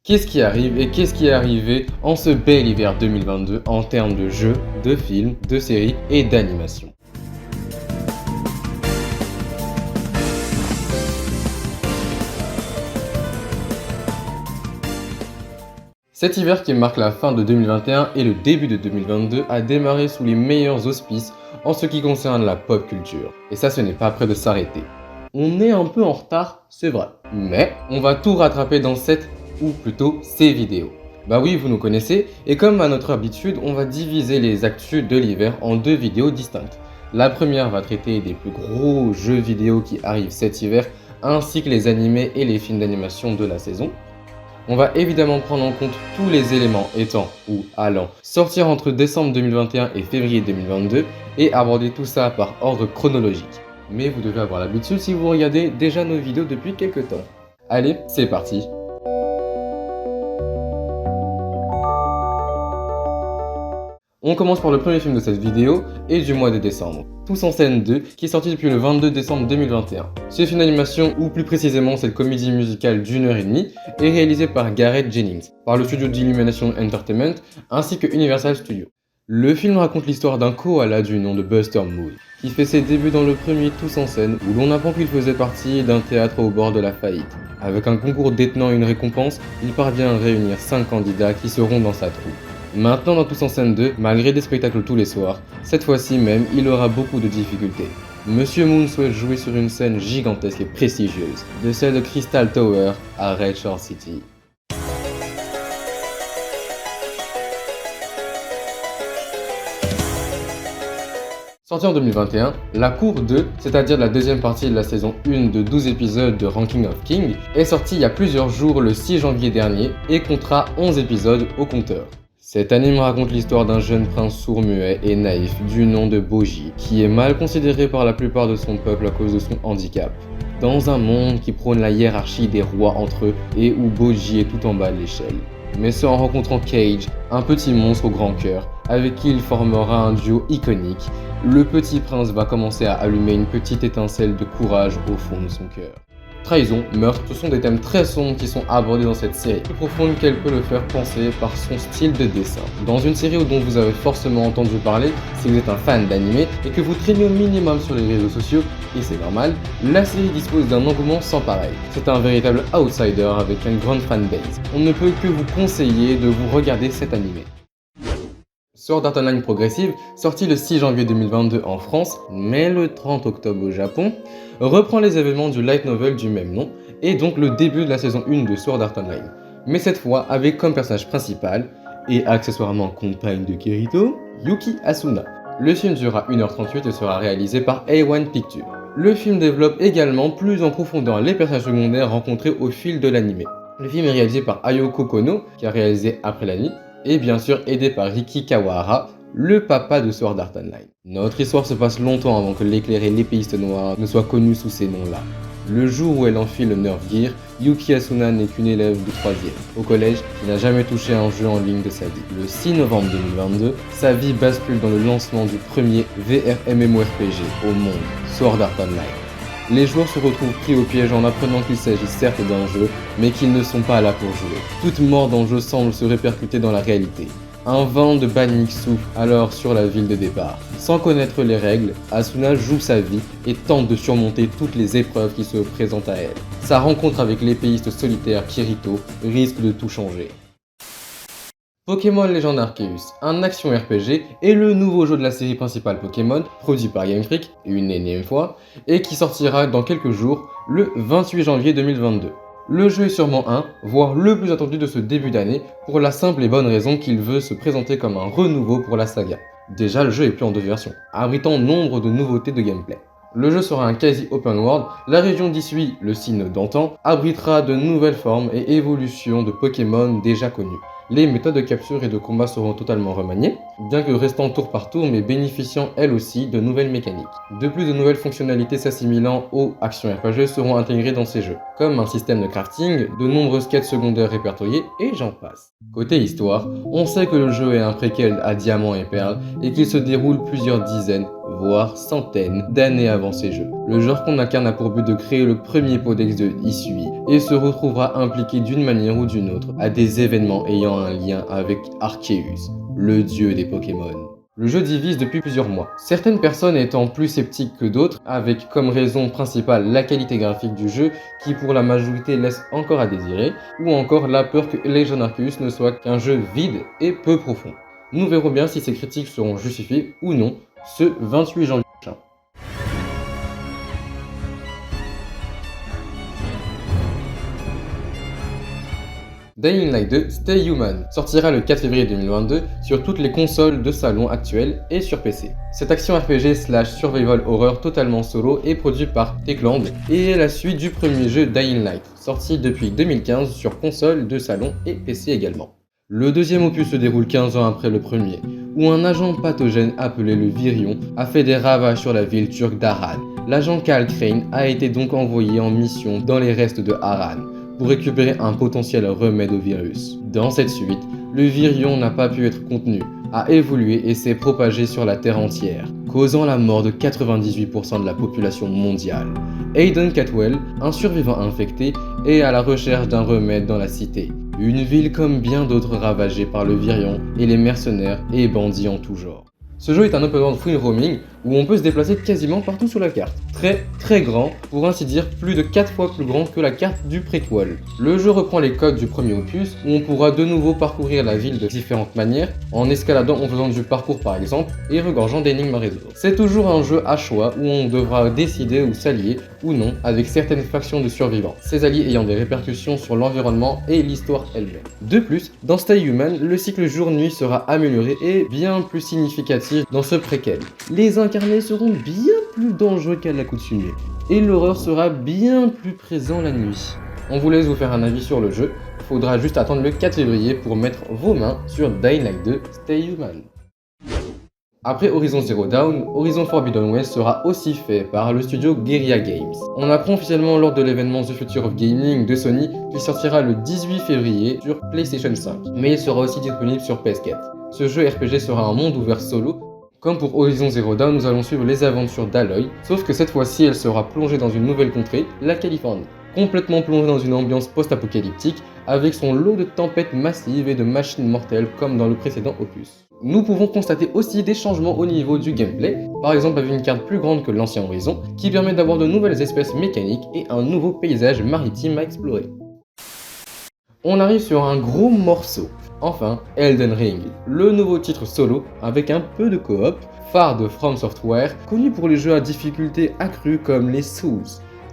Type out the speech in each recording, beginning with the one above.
Qu'est-ce qui arrive et qu'est-ce qui est arrivé en ce bel hiver 2022 en termes de jeux, de films, de séries et d'animation? Cet hiver qui marque la fin de 2021 et le début de 2022 a démarré sous les meilleurs auspices en ce qui concerne la pop culture. Et ça, ce n'est pas près de s'arrêter. On est un peu en retard, c'est vrai. Mais on va tout rattraper dans cette, ou plutôt ces vidéos. Bah oui, vous nous connaissez, et comme à notre habitude, on va diviser les actus de l'hiver en deux vidéos distinctes. La première va traiter des plus gros jeux vidéo qui arrivent cet hiver, ainsi que les animés et les films d'animation de la saison. On va évidemment prendre en compte tous les éléments étant ou allant sortir entre décembre 2021 et février 2022 et aborder tout ça par ordre chronologique. Mais vous devez avoir l'habitude si vous regardez déjà nos vidéos depuis quelques temps. Allez, c'est parti! On commence par le premier film de cette vidéo et du mois de décembre, Tous en scène 2, qui est sorti depuis le 22 décembre 2021. Ce film d'animation, ou plus précisément cette comédie musicale d'une heure et demie, est réalisé par Gareth Jennings, par le studio d'Illumination Entertainment, ainsi que Universal Studios. Le film raconte l'histoire d'un koala du nom de Buster Moon, qui fait ses débuts dans le premier Tous en scène, où l'on apprend qu'il faisait partie d'un théâtre au bord de la faillite. Avec un concours détenant une récompense, il parvient à réunir 5 candidats qui seront dans sa troupe. Maintenant dans Tous en scène 2, malgré des spectacles tous les soirs, cette fois-ci même, il aura beaucoup de difficultés. Monsieur Moon souhaite jouer sur une scène gigantesque et prestigieuse, de celle de Crystal Tower à Red Shore City. Sorti en 2021, La Cour 2, c'est-à-dire la deuxième partie de la saison 1 de 12 épisodes de Ranking of King, est sorti il y a plusieurs jours le 6 janvier dernier et comptera 11 épisodes au compteur. Cet anime raconte l'histoire d'un jeune prince sourd-muet et naïf du nom de Boji, qui est mal considéré par la plupart de son peuple à cause de son handicap. Dans un monde qui prône la hiérarchie des rois entre eux et où Boji est tout en bas de l'échelle. Mais c'est en rencontrant Cage, un petit monstre au grand cœur, avec qui il formera un duo iconique, le petit prince va commencer à allumer une petite étincelle de courage au fond de son cœur. Trahison, meurtre, ce sont des thèmes très sombres qui sont abordés dans cette série, plus profonde qu'elle peut le faire penser par son style de dessin. Dans une série dont vous avez forcément entendu parler si vous êtes un fan d'anime et que vous traînez au minimum sur les réseaux sociaux, et c'est normal, la série dispose d'un engouement sans pareil. C'est un véritable outsider avec une grande fanbase. On ne peut que vous conseiller de vous regarder cet animé. Sword Art Online Progressive, sorti le 6 janvier 2022 en France, mais le 30 octobre au Japon, reprend les événements du light novel du même nom, et donc le début de la saison 1 de Sword Art Online. Mais cette fois avec comme personnage principal, et accessoirement compagne de Kirito, Yuki Asuna. Le film durera 1h38 et sera réalisé par A1 Pictures. Le film développe également plus en profondeur les personnages secondaires rencontrés au fil de l'anime. Le film est réalisé par Ayoko Kono, qui a réalisé Après la nuit, et bien sûr aidé par Riki Kawahara, le papa de Sword Art Online. Notre histoire se passe longtemps avant que l'éclair et l'épéiste noire ne soient connus sous ces noms-là. Le jour où elle enfile le Nerve Gear, Yuki Asuna n'est qu'une élève de 3e, au collège, qui n'a jamais touché un jeu en ligne de sa vie. Le 6 novembre 2022, sa vie bascule dans le lancement du premier VR MMORPG au monde, Sword Art Online. Les joueurs se retrouvent pris au piège en apprenant qu'il s'agit certes d'un jeu, mais qu'ils ne sont pas là pour jouer. Toute mort dans le jeu semble se répercuter dans la réalité. Un vent de panique souffle alors sur la ville de départ. Sans connaître les règles, Asuna joue sa vie et tente de surmonter toutes les épreuves qui se présentent à elle. Sa rencontre avec l'épéiste solitaire Kirito risque de tout changer. Pokémon Legend Arceus, un action RPG, est le nouveau jeu de la série principale Pokémon, produit par Game Freak, une énième fois, et qui sortira dans quelques jours, le 28 janvier 2022. Le jeu est sûrement voire le plus attendu de ce début d'année, pour la simple et bonne raison qu'il veut se présenter comme un renouveau pour la saga. Déjà, le jeu est plus en deux versions, abritant nombre de nouveautés de gameplay. Le jeu sera un quasi open world, la région d'Issui, le signe d'antan, abritera de nouvelles formes et évolutions de Pokémon déjà connus. Les méthodes de capture et de combat seront totalement remaniées, bien que restant tour par tour mais bénéficiant elles aussi de nouvelles mécaniques. De plus, de nouvelles fonctionnalités s'assimilant aux actions RPG seront intégrées dans ces jeux, comme un système de crafting, de nombreuses quêtes secondaires répertoriées et j'en passe. Côté histoire, on sait que le jeu est un préquel à Diamant et Perle et qu'il se déroule plusieurs dizaines, voire centaines d'années avant ces jeux. Le genre qu'on incarne a pour but de créer le premier codex de Hisui et se retrouvera impliqué d'une manière ou d'une autre à des événements ayant un lien avec Arceus, le dieu des Pokémon. Le jeu divise depuis plusieurs mois, certaines personnes étant plus sceptiques que d'autres, avec comme raison principale la qualité graphique du jeu qui pour la majorité laisse encore à désirer, ou encore la peur que Legend Arceus ne soit qu'un jeu vide et peu profond. Nous verrons bien si ces critiques seront justifiées ou non ce 28 janvier prochain. Dying Light 2 Stay Human sortira le 4 février 2022 sur toutes les consoles de salon actuelles et sur PC. Cette action RPG / survival horror totalement solo est produit par Techland et est la suite du premier jeu Dying Light, sorti depuis 2015 sur console de salon et PC également. Le deuxième opus se déroule 15 ans après le premier, où un agent pathogène appelé le Virion a fait des ravages sur la ville turque d'Harran. L'agent Cal Crane a été donc envoyé en mission dans les restes de Harran pour récupérer un potentiel remède au virus. Dans cette suite, le virion n'a pas pu être contenu, a évolué et s'est propagé sur la Terre entière, causant la mort de 98% de la population mondiale. Hayden Catwell, un survivant infecté, est à la recherche d'un remède dans la cité, une ville comme bien d'autres ravagée par le virion et les mercenaires et bandits en tout genre. Ce jeu est un open world free roaming où on peut se déplacer quasiment partout sur la carte. Très grand, pour ainsi dire plus de 4 fois plus grand que la carte du préquel. Le jeu reprend les codes du premier opus où on pourra de nouveau parcourir la ville de différentes manières, en escaladant en faisant du parcours par exemple et regorgeant d'énigmes à résoudre. C'est toujours un jeu à choix où on devra décider ou s'allier ou non avec certaines factions de survivants, ces alliés ayant des répercussions sur l'environnement et l'histoire elle-même. De plus, dans Stay Human, le cycle jour-nuit sera amélioré et bien plus significatif dans ce préquel. Les incarnés seront bien plus dangereux qu'à l'accoutumée, et l'horreur sera bien plus présent la nuit. On vous laisse vous faire un avis sur le jeu, faudra juste attendre le 4 février pour mettre vos mains sur Dying Light 2 Stay Human. Après Horizon Zero Dawn, Horizon Forbidden West sera aussi fait par le studio Guerrilla Games. On apprend officiellement lors de l'événement The Future of Gaming de Sony qu'il sortira le 18 février sur PlayStation 5, mais il sera aussi disponible sur PS4. Ce jeu RPG sera un monde ouvert solo. Comme pour Horizon Zero Dawn, nous allons suivre les aventures d'Aloy, sauf que cette fois-ci elle sera plongée dans une nouvelle contrée, la Californie. Complètement plongée dans une ambiance post-apocalyptique, avec son lot de tempêtes massives et de machines mortelles comme dans le précédent opus. Nous pouvons constater aussi des changements au niveau du gameplay, par exemple avec une carte plus grande que l'ancien Horizon, qui permet d'avoir de nouvelles espèces mécaniques et un nouveau paysage maritime à explorer. On arrive sur un gros morceau. Enfin, Elden Ring, le nouveau titre solo avec un peu de coop, phare de From Software, connu pour les jeux à difficulté accrue comme les Souls,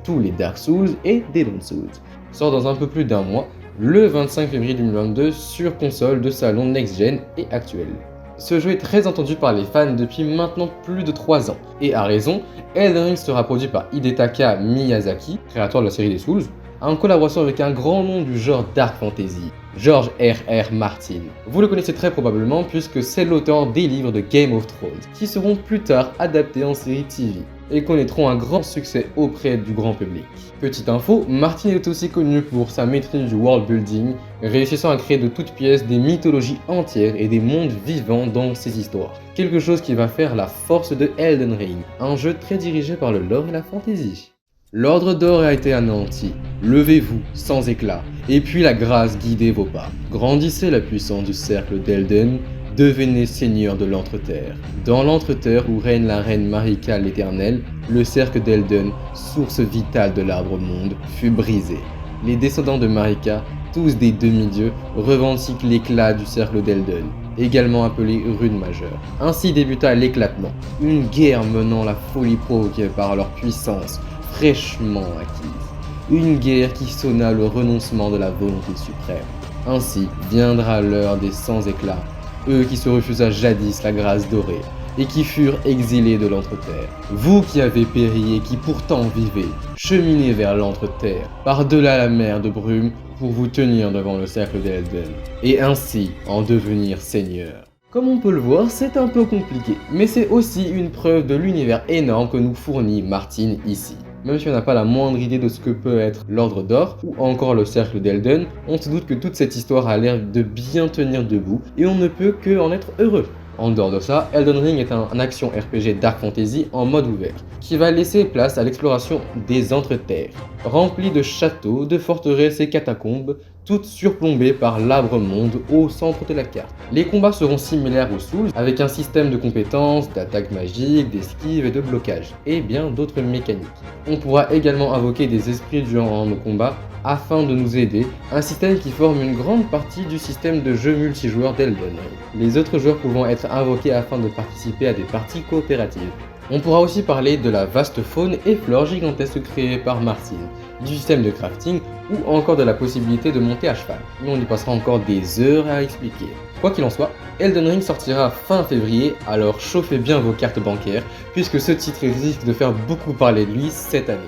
tous les Dark Souls et Demon Souls, sort dans un peu plus d'un mois, le 25 février 2022 sur console de salon next-gen et actuelle. Ce jeu est très attendu par les fans depuis maintenant plus de 3 ans, et à raison, Elden Ring sera produit par Hidetaka Miyazaki, créateur de la série des Souls, en collaboration avec un grand nom du genre Dark Fantasy, George R.R. Martin. Vous le connaissez très probablement puisque c'est l'auteur des livres de Game of Thrones, qui seront plus tard adaptés en série TV, et connaîtront un grand succès auprès du grand public. Petite info, Martin est aussi connu pour sa maîtrise du world building, réussissant à créer de toutes pièces des mythologies entières et des mondes vivants dans ses histoires. Quelque chose qui va faire la force de Elden Ring, un jeu très dirigé par le lore et la fantasy. L'ordre d'or a été anéanti, levez-vous sans éclat, et puis la grâce guidez vos pas. Grandissez la puissance du cercle d'Elden, devenez seigneur de l'Entreterre. Dans l'Entreterre où règne la reine Marika l'Éternelle, le cercle d'Elden, source vitale de l'arbre-monde, fut brisé. Les descendants de Marika, tous des demi-dieux, revendiquent l'éclat du cercle d'Elden, également appelé rune majeure. Ainsi débuta l'éclatement, une guerre menant la folie provoquée par leur puissance, fraîchement acquise. Une guerre qui sonna le renoncement de la volonté suprême. Ainsi viendra l'heure des sans-éclats, eux qui se refusa jadis la grâce dorée, et qui furent exilés de l'Entreterre. Vous qui avez péri et qui pourtant vivez, cheminez vers l'Entreterre, par-delà la mer de brume, pour vous tenir devant le cercle d'Elden, et ainsi en devenir seigneur. Comme on peut le voir, c'est un peu compliqué, mais c'est aussi une preuve de l'univers énorme que nous fournit Martin ici. Même si on n'a pas la moindre idée de ce que peut être l'Ordre d'Or ou encore le Cercle d'Elden, on se doute que toute cette histoire a l'air de bien tenir debout et on ne peut que en être heureux. En dehors de ça, Elden Ring est un action RPG Dark Fantasy en mode ouvert, qui va laisser place à l'exploration des entreterres, rempli de châteaux, de forteresses et catacombes, toutes surplombées par l'arbre monde au centre de la carte. Les combats seront similaires aux Souls, avec un système de compétences, d'attaques magiques, d'esquive et de blocage, et bien d'autres mécaniques. On pourra également invoquer des esprits durant nos combats afin de nous aider, un système qui forme une grande partie du système de jeu multijoueur d'Elden Ring, les autres joueurs pouvant être invoqués afin de participer à des parties coopératives. On pourra aussi parler de la vaste faune et flore gigantesque créée par Martine, du système de crafting ou encore de la possibilité de monter à cheval, mais on y passera encore des heures à expliquer. Quoi qu'il en soit, Elden Ring sortira fin février, alors chauffez bien vos cartes bancaires, puisque ce titre risque de faire beaucoup parler de lui cette année.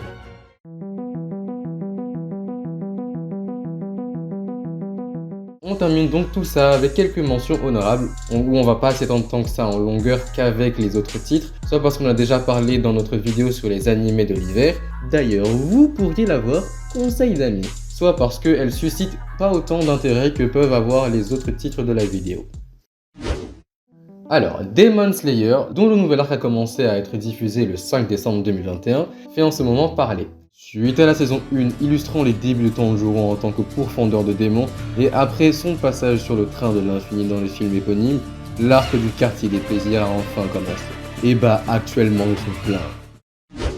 On termine donc tout ça avec quelques mentions honorables, où on va pas s'étendre tant que ça en longueur qu'avec les autres titres, soit parce qu'on a déjà parlé dans notre vidéo sur les animés de l'hiver, d'ailleurs vous pourriez la voir, conseil d'amis, soit parce qu'elle suscite pas autant d'intérêt que peuvent avoir les autres titres de la vidéo. Alors, Demon Slayer, dont le nouvel arc a commencé à être diffusé le 5 décembre 2021, fait en ce moment parler. Suite à la saison 1 illustrant les débuts de Tanjiro en tant que pourfendeur de démons, et après son passage sur le train de l'infini dans le film éponyme, l'arc du quartier des plaisirs a enfin commencé. Et bah actuellement ils sont pleins.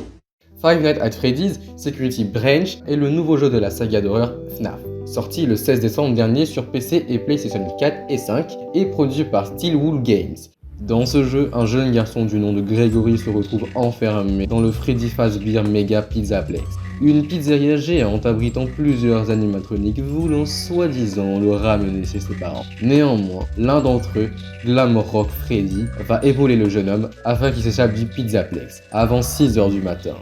Five Nights at Freddy's Security Branch est le nouveau jeu de la saga d'horreur FNAF, sorti le 16 décembre dernier sur PC et PlayStation 4 et 5 et produit par Steelwool Games. Dans ce jeu, un jeune garçon du nom de Gregory se retrouve enfermé dans le Freddy Fazbear Mega Pizzaplex, une pizzeria géante abritant plusieurs animatroniques voulant soi-disant le ramener chez ses parents. Néanmoins, l'un d'entre eux, Glamrock Freddy, va épauler le jeune homme afin qu'il s'échappe du Pizzaplex avant 6 h du matin.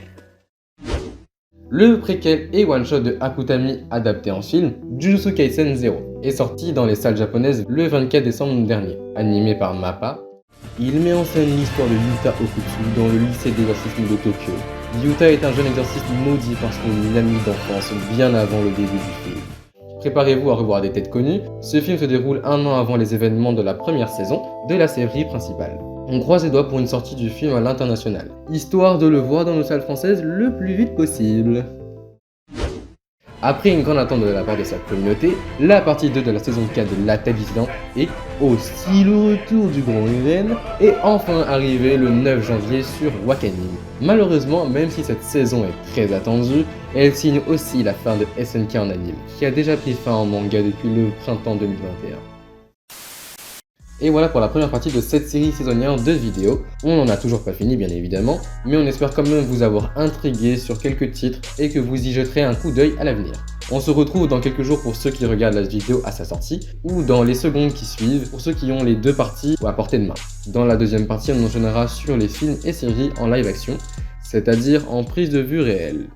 Le préquel et one-shot de Akutami adapté en film, Jujutsu Kaisen 0, est sorti dans les salles japonaises le 24 décembre dernier. Animé par MAPPA, il met en scène l'histoire de Yuta Okutsu dans le lycée d'exorcisme de Tokyo. Yuta est un jeune exorciste maudit par son ami d'enfance bien avant le début du film. Préparez-vous à revoir des têtes connues, ce film se déroule un an avant les événements de la première saison de la série principale. On croise les doigts pour une sortie du film à l'international, histoire de le voir dans nos salles françaises le plus vite possible. Après une grande attente de la part de sa communauté, la partie 2 de la saison 4 de L'Attaque des Titans et aussi le retour du Grand Eren est enfin arrivé le 9 janvier sur Wakanim. Malheureusement, même si cette saison est très attendue, elle signe aussi la fin de SNK en anime, qui a déjà pris fin en manga depuis le printemps 2021. Et voilà pour la première partie de cette série saisonnière de vidéos. On n'en a toujours pas fini bien évidemment, mais on espère quand même vous avoir intrigué sur quelques titres et que vous y jeterez un coup d'œil à l'avenir. On se retrouve dans quelques jours pour ceux qui regardent la vidéo à sa sortie, ou dans les secondes qui suivent pour ceux qui ont les deux parties à portée de main. Dans la deuxième partie, on enchaînera sur les films et séries en live action, c'est-à-dire en prise de vue réelle.